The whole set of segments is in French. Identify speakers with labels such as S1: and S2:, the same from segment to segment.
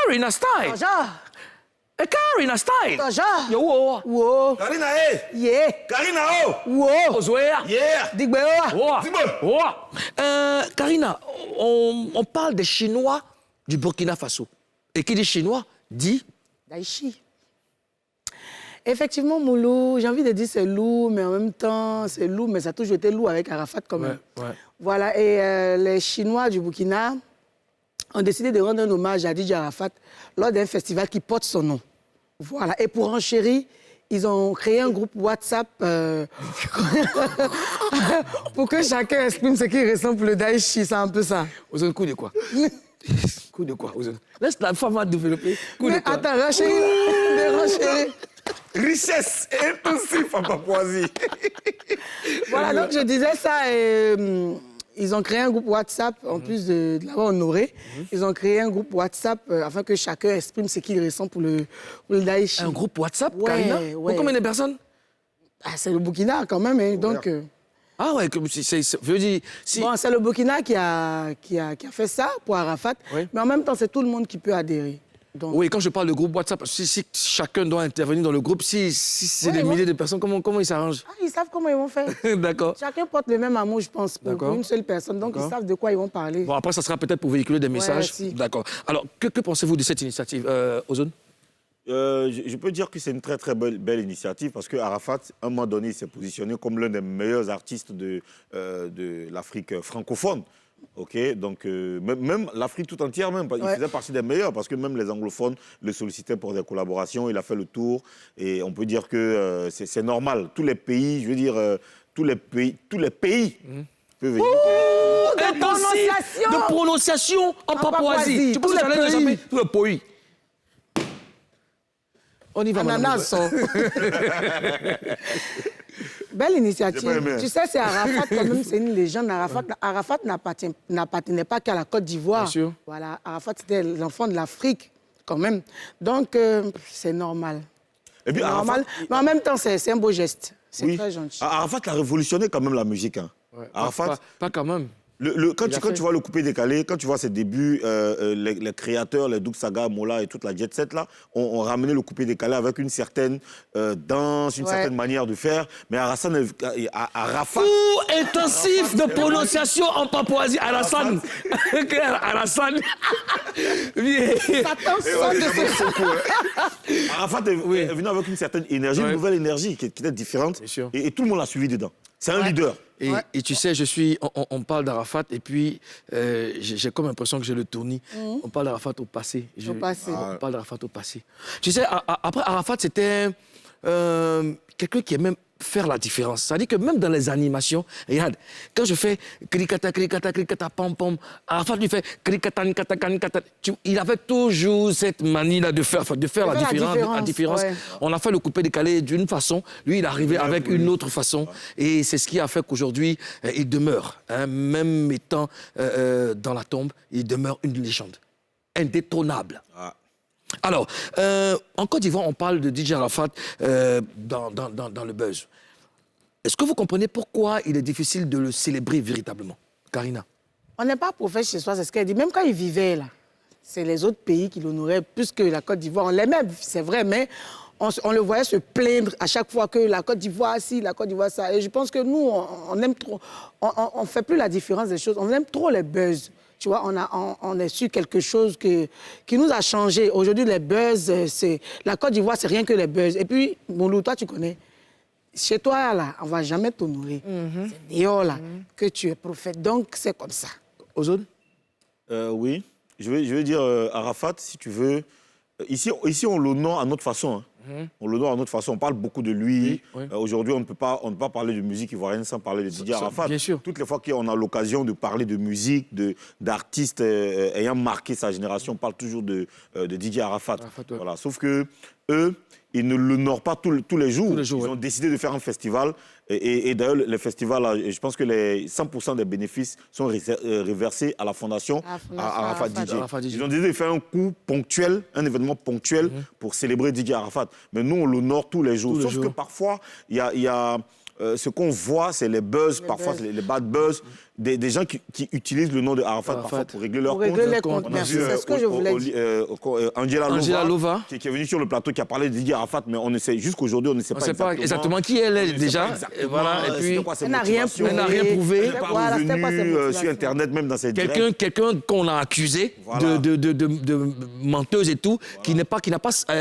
S1: Karina style. Karina style. Yo,
S2: Wow.
S3: Karina, hey.
S2: Yeah.
S3: Karina, oh.
S2: Wow.
S1: Ozoea.
S3: Yeah.
S2: Digbe oh.
S1: Karina, on parle des Chinois du Burkina Faso. Et qui dit chinois dit
S2: Daichi. Effectivement, Moulou, j'ai envie de dire c'est lourd, mais en même temps, c'est lourd, mais ça a toujours été lourd avec Arafat quand même.
S1: Ouais.
S2: Voilà, et les Chinois du Burkina ont décidé de rendre un hommage à DJ Arafat lors d'un festival qui porte son nom. Voilà, et pour enchérir, ils ont créé un groupe WhatsApp pour que chacun exprime ce qu'il ressent pour le Daichi, c'est un peu ça.
S1: Ozone, coup de quoi? Coup de quoi, Ozone? Laisse la femme à développer. Coup de
S2: Mais
S1: quoi?
S2: attends, renchérir.
S3: Richesse intensive en Papouasie.
S2: Voilà, donc je disais ça, et, ils ont créé un groupe WhatsApp, en plus de l'avoir honoré, ils ont créé un groupe WhatsApp afin que chacun exprime ce qu'il ressent pour le Daichi.
S1: Un groupe WhatsApp,
S2: Ouais,
S1: Karina?
S2: ouais.
S1: Pour combien de personnes?
S2: Ah, c'est le Burkina quand même, hein, donc...
S1: Ah ouais, comme si je veux dire, si...
S2: Bon, c'est le Burkina qui a fait ça pour Arafat,
S1: Oui.
S2: mais en même temps, c'est tout le monde qui peut adhérer. Donc,
S1: Oui, quand je parle de groupe WhatsApp, si chacun doit intervenir dans le groupe, si c'est
S2: Ouais,
S1: des
S2: ouais.
S1: milliers de personnes, comment ils s'arrangent?
S2: ah, ils savent comment ils vont faire.
S1: D'accord.
S2: Chacun porte le même amour, je pense, pour
S1: D'accord.
S2: une seule personne, donc ils
S1: D'accord.
S2: savent de quoi ils vont parler.
S1: Bon, après, ça sera peut-être pour véhiculer des messages.
S2: si.
S1: D'accord. Alors, que pensez-vous de cette initiative, Ozone?
S3: Je peux dire que c'est une très très belle initiative parce que Arafat, à un moment donné, il s'est positionné comme l'un des meilleurs artistes de l'Afrique francophone. Ok, donc même l'Afrique tout entière, même, il faisait partie des meilleurs parce que même les anglophones le sollicitaient pour des collaborations. Il a fait le tour et on peut dire que c'est normal. Tous les pays, je veux dire, tous les pays peuvent venir.
S1: De prononciation en Papouasie. Tu penses que
S2: Tous les
S1: j'allais
S2: pays.
S1: jamais tout le pays. On y va,
S2: Ananas.
S1: madame.
S2: Belle initiative.
S3: J'ai pas aimé.
S2: Tu sais, c'est Arafat, quand même, c'est une légende. Arafat n'appartenait pas qu'à la Côte d'Ivoire.
S1: Bien sûr.
S2: Voilà, Arafat, c'était l'enfant de l'Afrique, quand même. Donc, c'est normal.
S3: Et puis,
S2: C'est normal. Mais en même temps, c'est un beau geste. C'est très gentil.
S3: Arafat a révolutionné quand même la musique. Hein.
S1: Ouais,
S3: Arafat,
S1: pas quand même.
S3: Quand tu vois le coupé décalé, quand tu vois ses débuts, les créateurs, les Doug Saga, Mola et toute la jet set là, ont ramené le coupé décalé avec une certaine danse, une certaine manière de faire. Mais Arafat,
S1: Coup intensif de prononciation en Papouasie. Alassane. Alassane.
S3: Arafat est venu avec une certaine énergie, une nouvelle énergie qui était différente.
S1: sûr.
S3: Et tout le monde l'a suivi dedans. C'est un leader.
S1: Et tu sais, on parle d'Arafat et puis j'ai comme l'impression que j'ai le tournis. On parle d'Arafat au passé.
S2: Au passé.
S1: On parle d'Arafat au passé. Tu sais, après Arafat, c'était quelqu'un qui aimait faire la différence. C'est-à-dire que même dans les animations, regarde, quand je fais krikata, krikata, krikata, pam, pam, Arafat lui fait krikata, nkata, nkata. Il avait toujours cette manie-là de faire la différence.
S2: Ouais.
S1: On a fait le coupé décalé d'une façon, lui il arrivait avec une autre façon. Et c'est ce qui a fait qu'aujourd'hui, il demeure, hein, même étant dans la tombe, il demeure une légende indétrônable.
S3: Ah.
S1: Alors, en Côte d'Ivoire, on parle de DJ Arafat dans le buzz. Est-ce que vous comprenez pourquoi il est difficile de le célébrer véritablement, Karina?
S2: On n'est pas prophète chez soi, c'est ce qu'elle dit. Même quand il vivait là, c'est les autres pays qui l'honoraient plus que la Côte d'Ivoire. On l'aimait, c'est vrai, mais on le voyait se plaindre à chaque fois que la Côte d'Ivoire ci, la Côte d'Ivoire ça. Et je pense que nous, on aime trop, on fait plus la différence des choses. On aime trop les buzz. Tu vois, on est sur quelque chose qui nous a changé. Aujourd'hui, les buzz, la Côte d'Ivoire, c'est rien que les buzz. Et puis, Moulou, toi, tu connais. Chez toi, là, on ne va jamais t'honorer. C'est dehors, là, que tu es prophète. Donc, c'est comme ça.
S1: Ozone?
S3: Oui. Je veux dire, Arafat, si tu veux, ici on l'honore à notre façon. Hein. On l'honore à notre façon. On parle beaucoup de lui.
S1: Oui.
S3: Aujourd'hui, on ne peut pas parler de musique ivoirienne sans parler de Didier Arafat.
S1: Bien sûr.
S3: Toutes les fois qu'on a l'occasion de parler de musique, d'artistes ayant marqué sa génération, on parle toujours de Didier Arafat. Voilà. Sauf que eux, ils ne l'honorent pas tous les jours. Ils ont décidé de faire un festival. Et d'ailleurs, les festivals, là, je pense que les 100% des bénéfices sont reversés à la fondation Arafat DJ. Ils ont décidé de faire un coup ponctuel, un événement ponctuel pour célébrer Didier Arafat. Mais nous, on l'honore tous les jours. Sauf que parfois, il y a ce qu'on voit, c'est les buzz, parfois c'est les bad buzz. des gens qui utilisent le nom de Arafat parfois pour régler leurs comptes.
S2: Pour régler les comptes,
S3: On a
S2: merci,
S3: vu,
S2: c'est ce que je voulais dire.
S3: Angela Lova, qui est venue sur le plateau, qui a parlé de Didier Arafat, mais on ne sait, jusqu'aujourd'hui, on ne sait pas
S1: exactement qui elle est déjà. Et voilà, et puis,
S2: elle n'a rien prouvé.
S1: Elle n'a rien prouvé.
S3: Elle n'est pas revenue sur Internet, même dans ses directs.
S1: Quelqu'un qu'on a accusé de menteuse et tout, qui n'a pas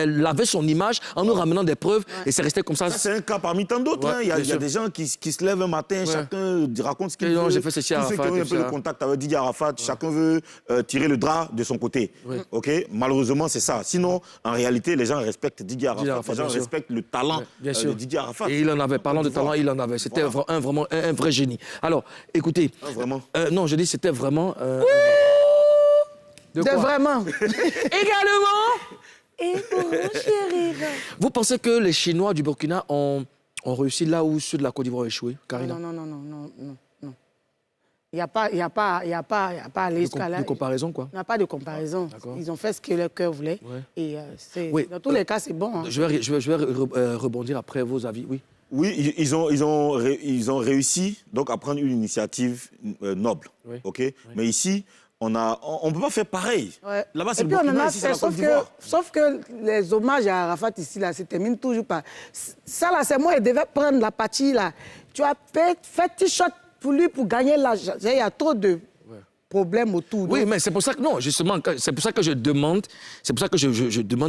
S1: lavé son image en nous ramenant des preuves, et c'est resté comme ça.
S3: C'est un cas parmi tant d'autres. Il y a des gens qui se lèvent un matin, chacun raconte ce qu'il veut.
S1: J'ai fait ceci à
S3: Tous ceux qui ont un peu de contact avec Didier Arafat, chacun veut tirer le drap de son côté. Ok, malheureusement, c'est ça. Sinon, en réalité, les gens respectent Didier Arafat. Les gens respectent le talent de Didier Arafat.
S1: Et il en avait, parlant de talent, il en avait. C'était vraiment un vrai génie. Alors, écoutez.
S3: Vraiment.
S1: Non, je dis c'était vraiment.
S2: De vraiment.
S1: Également.
S2: Et pour chérir.
S1: Vous pensez que les Chinois du Burkina ont réussi là où ceux de la Côte d'Ivoire ont échoué, Karina?
S2: Non. Il n'y a pas à aller jusqu'à là.
S1: De comparaison, quoi?
S2: Il n'y a pas de comparaison. Ils ont fait ce que leur cœur voulait. Et dans tous les cas, c'est bon. Hein.
S1: Je vais rebondir après vos avis, oui.
S3: Oui, ils ont réussi donc, à prendre une initiative noble. Okay? Mais ici, on ne peut pas faire pareil. Là-bas, c'est le Burkina, ici, c'est la Côte d'Ivoire.
S2: Sauf que les hommages à Arafat ici, là, se terminent toujours par... Ça, là, c'est moi, il devait prendre la partie, là. Tu as fait t-shirt pour lui, pour gagner l'argent. Il y a trop de problèmes autour.
S1: Oui, mais c'est pour ça que, non, justement, c'est pour ça que je demande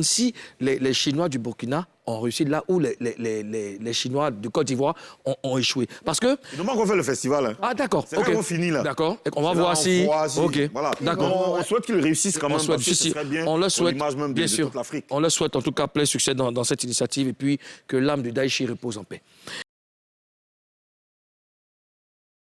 S1: si les Chinois du Burkina ont réussi là où les Chinois de Côte d'Ivoire ont échoué. Parce que...
S3: Ils n'ont pas encore fait le festival. Hein.
S1: Ah, d'accord.
S3: C'est là qu'on finit, là.
S1: D'accord. On va voir si...
S3: OK. Voilà.
S1: D'accord.
S3: On souhaite qu'ils réussissent quand même, parce que ce serait bien pour l'image même de toute l'Afrique.
S1: On leur souhaite en tout cas plein succès dans cette initiative et puis que l'âme du Daïchi repose en paix.